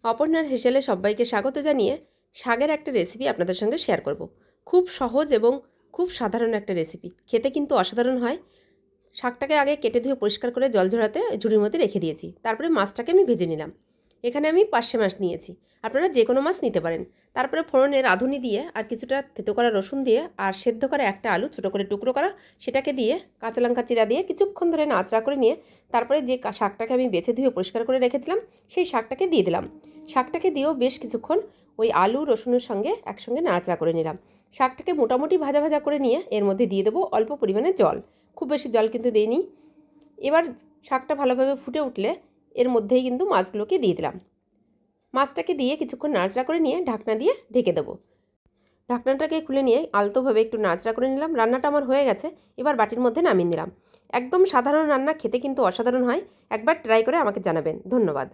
অপর্ণার হেসেলে সবাইকে স্বাগত জানিয়ে শাকের একটা রেসিপি আপনাদের সঙ্গে শেয়ার করব। খুব সহজ এবং খুব সাধারণ একটা রেসিপি, খেতে কিন্তু অসাধারণ হয়। শাকটাকে আগে কেটে ধুয়ে পরিষ্কার করে জল ঝরাতে ঝুড়ির মধ্যে রেখে দিয়েছি। তারপরে মাছটাকে আমি ভেজে নিলাম। এখানে আমি পার্শে মাছ নিয়েছি, আপনারা যে কোনো মাছ নিতে পারেন। তারপরে ফোড়নে রাঁধুনি দিয়ে আর কিছুটা থেতো করা রসুন দিয়ে আর সেদ্ধ করা একটা আলু ছোটো করে টুকরো করা সেটাকে দিয়ে কাঁচা লঙ্কা চিরা দিয়ে কিছুক্ষণ ধরে নাড়াচাড়া করে নিয়ে তারপরে যে শাকটাকে আমি বেছে ধুয়ে পরিষ্কার করে রেখেছিলাম সেই শাকটাকে দিয়ে দিলাম। শাকটাকে দিয়েও বেশ কিছুক্ষণ ওই আলু রসুনের সঙ্গে একসঙ্গে নাড়াচাড়া করে নিলাম। শাকটাকে মোটামুটি ভাজা ভাজা করে নিয়ে এর মধ্যে দিয়ে দেবো অল্প পরিমাণে জল, খুব বেশি জল কিন্তু দিইনি। এবার শাকটা ভালোভাবে ফুটে উঠলে এর মধ্যেই কিন্তু মাছগুলোকে দিয়ে দিলাম। মাছটাকে দিয়ে কিছুক্ষণ নাড়াচাড়া করে নিয়ে ঢাকনা দিয়ে ঢেকে দেবো। ঢাকনাটাকে খুলে নিয়ে আলতোভাবে একটু নাড়াচাড়া করে নিলাম। রান্নাটা আমার হয়ে গেছে, এবার বাটির মধ্যে নামিয়ে নিলাম। একদম সাধারণ রান্না, খেতে কিন্তু অসাধারণ হয়। একবার ট্রাই করে আমাকে জানাবেন। ধন্যবাদ।